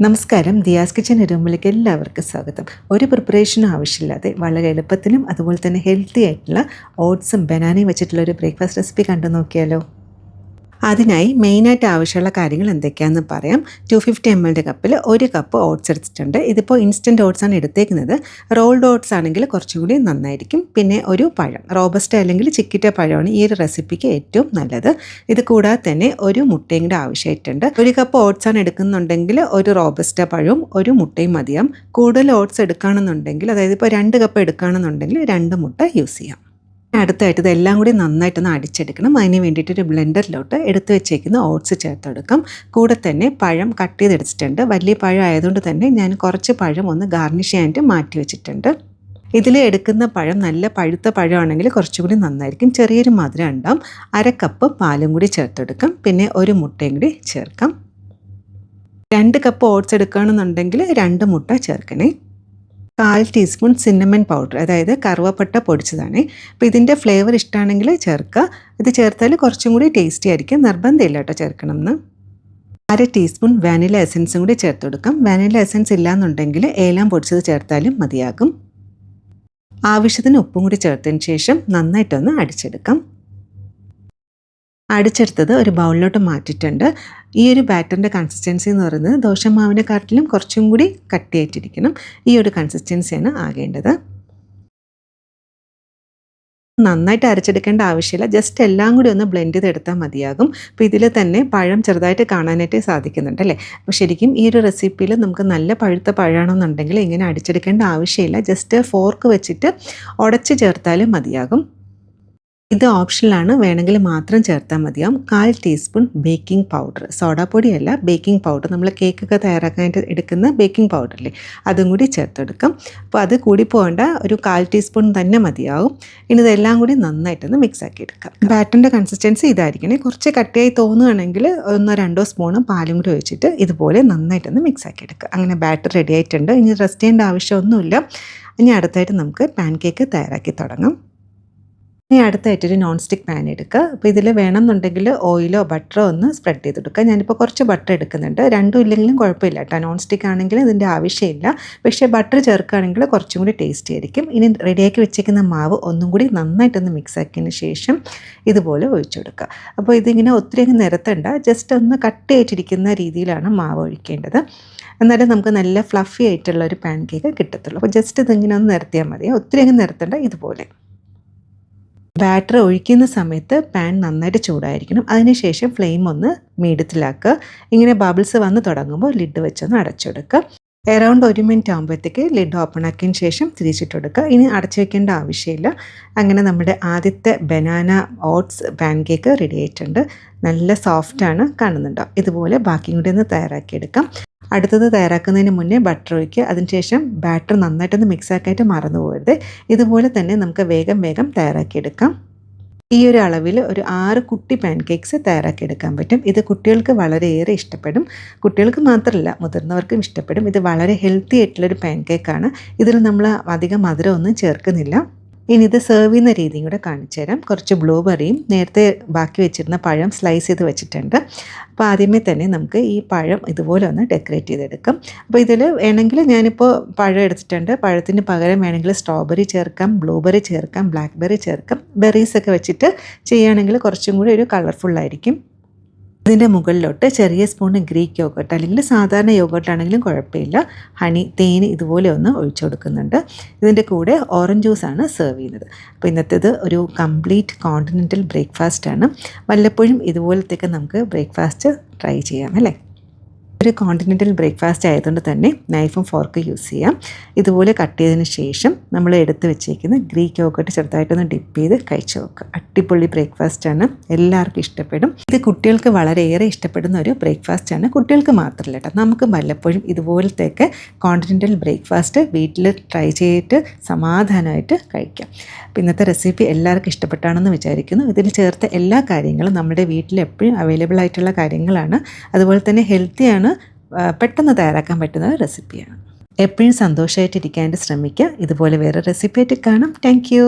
നമസ്കാരം. ദിയാസ് കിച്ചൻ റൂമിലേക്ക് എല്ലാവർക്കും സ്വാഗതം. ഒരു പ്രിപ്പറേഷനും ആവശ്യമില്ലാതെ വളരെ എളുപ്പത്തിലും അതുപോലെ തന്നെ ഹെൽത്തി ആയിട്ടുള്ള ഓട്സും ബനാനയും വെച്ചിട്ടുള്ള ഒരു ബ്രേക്ക്ഫാസ്റ്റ് റെസിപ്പി കണ്ടു നോക്കിയാലോ. അതിനായി മെയിനായിട്ട് ആവശ്യമുള്ള കാര്യങ്ങൾ എന്തൊക്കെയാണെന്ന് പറയാം. 250 ml കപ്പിൽ 1 കപ്പ് ഓട്സ് എടുത്തിട്ടുണ്ട്. ഇതിപ്പോൾ ഇൻസ്റ്റൻറ്റ് ഓട്സ് ആണ് എടുത്തേക്കുന്നത്. റോൾഡ് ഓട്സ് ആണെങ്കിൽ കുറച്ചുകൂടി നന്നായിരിക്കും. പിന്നെ ഒരു പഴം, റോബസ്റ്റ അല്ലെങ്കിൽ ചിക്കിറ്റ പഴമാണ് ഈ ഒരു റെസിപ്പിക്ക് ഏറ്റവും നല്ലത്. ഇത് കൂടാതെ തന്നെ ഒരു മുട്ടയും കൂടെ ആവശ്യമായിട്ടുണ്ട്. 1 കപ്പ് ഓട്സ് ആണ് എടുക്കുന്നുണ്ടെങ്കിൽ ഒരു റോബസ്റ്റ പഴവും ഒരു മുട്ടയും മതിയാവും. കൂടുതൽ ഓട്സ് എടുക്കുകയാണെന്നുണ്ടെങ്കിൽ, അതായത് ഇപ്പോൾ 2 കപ്പ് എടുക്കുകയാണെന്നുണ്ടെങ്കിൽ 2 മുട്ട യൂസ് ചെയ്യാം. അടുത്തായിട്ട് ഇതെല്ലാം കൂടി നന്നായിട്ടൊന്ന് അടിച്ചെടുക്കണം. അതിന് വേണ്ടിയിട്ട് ഒരു ബ്ലെൻഡറിലോട്ട് എടുത്ത് വെച്ചേക്കുന്ന ഓട്സ് ചേർത്തെടുക്കാം. കൂടെ തന്നെ പഴം കട്ട് ചെയ്തെടുത്തിട്ടുണ്ട്. വലിയ പഴം ആയതുകൊണ്ട് തന്നെ ഞാൻ കുറച്ച് പഴം ഒന്ന് ഗാർണിഷ് ചെയ്യാനായിട്ട് മാറ്റി വെച്ചിട്ടുണ്ട്. ഇതിൽ എടുക്കുന്ന പഴം നല്ല പഴുത്ത പഴമാണെങ്കിൽ കുറച്ചുകൂടി നന്നായിരിക്കും. ചെറിയൊരു മധുരം ഉണ്ടാവും. 1/2 കപ്പ് പാലും കൂടി ചേർത്തെടുക്കാം. പിന്നെ ഒരു മുട്ടയും കൂടി ചേർക്കാം. 2 കപ്പ് ഓട്സ് എടുക്കുകയാണെന്നുണ്ടെങ്കിൽ 2 മുട്ട ചേർക്കണേ. 1/4 ടീസ്പൂൺ സിന്നമൺ പൗഡർ, അതായത് കറുവപ്പട്ട പൊടിച്ചതാണ്. അപ്പോൾ ഇതിൻ്റെ ഫ്ലേവർ ഇഷ്ടമാണെങ്കിൽ ചേർക്കുക. ഇത് ചേർത്താൽ കുറച്ചും കൂടി ടേസ്റ്റി ആയിരിക്കും. നിർബന്ധമില്ല കേട്ടോ ചേർക്കണം എന്ന്. 1/2 ടീസ്പൂൺ വാനില എസൻസും കൂടി ചേർത്ത് കൊടുക്കാം. വാനില എസൻസ് ഇല്ലാന്നുണ്ടെങ്കിൽ ഏലം പൊടിച്ചത് ചേർത്താലും മതിയാകും. ആവശ്യത്തിന് ഉപ്പും കൂടി ചേർത്തതിന് ശേഷം നന്നായിട്ടൊന്ന് അടിച്ചെടുക്കാം. അടിച്ചെടുത്തത് ഒരു ബൗളിലോട്ട് മാറ്റിയിട്ടുണ്ട്. ഈ ഒരു ബാറ്ററിൻ്റെ കൺസിസ്റ്റൻസി എന്ന് പറയുന്നത് ദോശമാവിനെക്കാട്ടിലും കുറച്ചും കൂടി കട്ടിയായിട്ടിരിക്കണം. ഈ ഒരു കൺസിസ്റ്റൻസിയാണ് ആകേണ്ടത്. നന്നായിട്ട് അരച്ചെടുക്കേണ്ട ആവശ്യമില്ല. ജസ്റ്റ് എല്ലാം കൂടി ഒന്ന് ബ്ലെൻഡ് ചെയ്തെടുത്താൽ മതിയാകും. അപ്പോൾ ഇതിൽ തന്നെ പഴം ചെറുതായിട്ട് കാണാനായിട്ട് സാധിക്കുന്നുണ്ട് അല്ലേ. അപ്പോൾ ശരിക്കും ഈ ഒരു റെസിപ്പിയിൽ നമുക്ക് നല്ല പഴുത്ത പഴമാണെന്നുണ്ടെങ്കിൽ ഇങ്ങനെ അടിച്ചെടുക്കേണ്ട ആവശ്യമില്ല. ജസ്റ്റ് ഫോർക്ക് വെച്ചിട്ട് ഉടച്ച് ചേർത്താലും മതിയാകും. ഇത് ഓപ്ഷനിലാണ്, വേണമെങ്കിൽ മാത്രം ചേർത്താൽ മതിയാവും. 1/4 ടീസ്പൂൺ ബേക്കിംഗ് പൗഡർ, സോഡാപ്പൊടിയല്ല, ബേക്കിംഗ് പൗഡർ, നമ്മൾ കേക്കൊക്കെ തയ്യാറാക്കാനായിട്ട് എടുക്കുന്ന ബേക്കിംഗ് പൗഡറില്ലേ, അതും കൂടി ചേർത്തെടുക്കാം. അപ്പോൾ അത് കൂടി പോകേണ്ട, ഒരു 1/4 ടീസ്പൂൺ തന്നെ മതിയാവും. ഇനി ഇതെല്ലാം കൂടി നന്നായിട്ടൊന്ന് മിക്സ് ആക്കി എടുക്കാം. ബാറ്ററിൻ്റെ കൺസിസ്റ്റൻസി ഇതായിരിക്കണേ. കുറച്ച് കട്ടിയായി തോന്നുകയാണെങ്കിൽ 1-2 സ്പൂണും പാലും കൂടി ഒഴിച്ചിട്ട് ഇതുപോലെ നന്നായിട്ടൊന്ന് മിക്സ് ആക്കി എടുക്കുക. അങ്ങനെ ബാറ്റർ റെഡി ആയിട്ടുണ്ട്. ഇനി റെസ്റ്റ് ചെയ്യേണ്ട ആവശ്യമൊന്നുമില്ല. ഇനി അടുത്തായിട്ട് നമുക്ക് പാൻ കേക്ക് തയ്യാറാക്കി തുടങ്ങാം. ഇനി അടുത്തായിട്ടൊരു നോൺ സ്റ്റിക്ക് പാൻ എടുക്കുക. അപ്പോൾ ഇതിൽ വേണമെന്നുണ്ടെങ്കിൽ ഓയിലോ ബട്ടറോ ഒന്ന് സ്പ്രെഡ് ചെയ്ത് കൊടുക്കുക. ഞാനിപ്പോൾ കുറച്ച് ബട്ടർ എടുക്കുന്നുണ്ട്. രണ്ടും ഇല്ലെങ്കിലും കുഴപ്പമില്ല കേട്ടോ. നോൺ സ്റ്റിക്ക് ആണെങ്കിൽ ഇതിൻ്റെ ആവശ്യമില്ല. പക്ഷേ ബട്ടർ ചേർക്കുകയാണെങ്കിൽ കുറച്ചും കൂടി ടേസ്റ്റി ആയിരിക്കും. ഇനി റെഡിയാക്കി വെച്ചേക്കുന്ന മാവ് ഒന്നും കൂടി നന്നായിട്ടൊന്ന് മിക്സ് ആക്കിയതിന് ശേഷം ഇതുപോലെ ഒഴിച്ചു കൊടുക്കുക. അപ്പോൾ ഇതിങ്ങനെ ഒത്തിരി അങ്ങ് നിരത്തണ്ട, ജസ്റ്റ് ഒന്ന് കട്ടിയായിട്ടിരിക്കുന്ന രീതിയിലാണ് മാവ് ഒഴിക്കേണ്ടത്. എന്നാലും നമുക്ക് നല്ല ഫ്ലഫി ആയിട്ടുള്ള ഒരു പാൻ കേക്ക് കിട്ടത്തുള്ളൂ. അപ്പോൾ ജസ്റ്റ് ഇതിങ്ങനെ ഒന്ന് നിരത്തിയാൽ മതി. ഒത്തിരി അങ്ങ് നിരത്തണ്ട. ഇതുപോലെ ബാറ്റർ ഒഴിക്കുന്ന സമയത്ത് പാൻ നന്നായിട്ട് ചൂടായിരിക്കണം. അതിനുശേഷം ഫ്ലെയിം ഒന്ന് മീഡിയത്തിലാക്കുക. ഇങ്ങനെ ബബിൾസ് വന്ന് തുടങ്ങുമ്പോൾ ലിഡ് വെച്ചൊന്ന് അടച്ചെടുക്കുക. അറൗണ്ട് 1 മിനിറ്റ് ആകുമ്പോഴത്തേക്ക് ലിഡ് ഓപ്പൺ ആക്കിയതിന് ശേഷം തിരിച്ചിട്ട് കൊടുക്കുക. ഇനി അടച്ചു വെക്കേണ്ട ആവശ്യമില്ല. അങ്ങനെ നമ്മുടെ ആദ്യത്തെ banana oats pan cake ready ആയിട്ടുണ്ട്. നല്ല സോഫ്റ്റാണ്, കാണുന്നുണ്ടോ. ഇതുപോലെ ബാക്കിയും കൂടി ഒന്ന് തയ്യാറാക്കിയെടുക്കാം. അടുത്തത് തയ്യാറാക്കുന്നതിന് മുന്നേ ബട്ടർ ഒഴിക്കുക. അതിനുശേഷം ബാറ്റർ നന്നായിട്ടൊന്ന് മിക്സ് ആക്കിയിട്ട് മറന്നു പോകരുത്. ഇതുപോലെ തന്നെ നമുക്ക് വേഗം തയ്യാറാക്കിയെടുക്കാം. ഈ ഒരു അളവിൽ ഒരു 6 കുട്ടി പാൻ കേക്ക്സ് തയ്യാറാക്കിയെടുക്കാൻ പറ്റും. ഇത് കുട്ടികൾക്ക് വളരെയേറെ ഇഷ്ടപ്പെടും. കുട്ടികൾക്ക് മാത്രമല്ല, മുതിർന്നവർക്കും ഇഷ്ടപ്പെടും. ഇത് വളരെ ഹെൽത്തി ആയിട്ടുള്ളൊരു പാൻ കേക്കാണ്. ഇതിൽ നമ്മൾ അധികം മധുരമൊന്നും ചേർക്കുന്നില്ല. ഇനി ഇത് സെർവ് ചെയ്യുന്ന രീതിയും കൂടെ കാണിച്ചു തരാം. കുറച്ച് ബ്ലൂബെറിയും നേരത്തെ ബാക്കി വെച്ചിരുന്ന പഴം സ്ലൈസ് ചെയ്ത് വെച്ചിട്ടുണ്ട്. അപ്പോൾ ആദ്യമേ തന്നെ നമുക്ക് ഈ പഴം ഇതുപോലെ ഒന്ന് ഡെക്കറേറ്റ് ചെയ്തെടുക്കാം. അപ്പോൾ ഇതിൽ വേണമെങ്കിൽ ഞാനിപ്പോൾ പഴം എടുത്തിട്ടുണ്ട്. പഴത്തിന് പകരം വേണമെങ്കിൽ സ്ട്രോബെറി ചേർക്കാം, ബ്ലൂബെറി ചേർക്കാം, ബ്ലാക്ക്ബെറി ചേർക്കാം. ബെറീസൊക്കെ വെച്ചിട്ട് ചെയ്യുകയാണെങ്കിൽ കുറച്ചും കൂടി ഒരു കളർഫുള്ളായിരിക്കും. ഇതിൻ്റെ മുകളിലോട്ട് ചെറിയ സ്പൂണ് ഗ്രീക്ക് യോഗർട്ട് അല്ലെങ്കിൽ സാധാരണ യോഗർട്ട് ആണെങ്കിലും കുഴപ്പമില്ല, ഹണി, തേൻ ഇതുപോലെ ഒന്ന് ഒഴിച്ചു കൊടുക്കുന്നുണ്ട്. ഇതിൻ്റെ കൂടെ ഓറഞ്ച് ജ്യൂസാണ് സെർവ് ചെയ്യുന്നത്. അപ്പോൾ ഇന്നത്തേത് ഒരു കംപ്ലീറ്റ് കോണ്ടിനെൻ്റൽ ബ്രേക്ക്ഫാസ്റ്റാണ്. വല്ലപ്പോഴും ഇതുപോലത്തേക്ക് നമുക്ക് ബ്രേക്ക്ഫാസ്റ്റ് ട്രൈ ചെയ്യാം അല്ലേ. ഒരു കോണ്ടിനെൻ്റൽ ബ്രേക്ക്ഫാസ്റ്റ് ആയതുകൊണ്ട് തന്നെ നൈഫും ഫോർക്കും യൂസ് ചെയ്യാം. ഇതുപോലെ കട്ട് ചെയ്തതിന് ശേഷം നമ്മൾ എടുത്ത് വെച്ചേക്കുന്ന ഗ്രീക്ക് യോഗർട്ട് ചെറുതായിട്ടൊന്ന് ഡിപ്പ് ചെയ്ത് കഴിച്ചു നോക്കുക. അടിപൊളി ബ്രേക്ക്ഫാസ്റ്റാണ്, എല്ലാവർക്കും ഇഷ്ടപ്പെടും. ഇത് കുട്ടികൾക്ക് വളരെയേറെ ഇഷ്ടപ്പെടുന്ന ഒരു ബ്രേക്ക്ഫാസ്റ്റാണ്. കുട്ടികൾക്ക് മാത്രമല്ല കേട്ടോ, നമുക്ക് വല്ലപ്പോഴും ഇതുപോലത്തേക്ക് കോണ്ടിനെൻ്റൽ ബ്രേക്ക്ഫാസ്റ്റ് വീട്ടിൽ ട്രൈ ചെയ്തിട്ട് സമാധാനമായിട്ട് കഴിക്കാം. അപ്പോൾ ഇന്നത്തെ റെസിപ്പി എല്ലാവർക്കും ഇഷ്ടപ്പെട്ടാണെന്ന് വിചാരിക്കുന്നു. ഇതിൽ ചേർത്ത എല്ലാ കാര്യങ്ങളും നമ്മുടെ വീട്ടിൽ എപ്പോഴും അവൈലബിൾ ആയിട്ടുള്ള കാര്യങ്ങളാണ്. അതുപോലെ തന്നെ ഹെൽത്തിയാണ്, പെട്ടെന്ന് തയ്യാറാക്കാൻ പറ്റുന്ന റെസിപ്പിയാണ്. എപ്പോഴും സന്തോഷമായിട്ടിരിക്കാനായിട്ട് ശ്രമിക്കുക. ഇതുപോലെ വേറെ റെസിപ്പി ആയിട്ട് കാണാം. Thank you.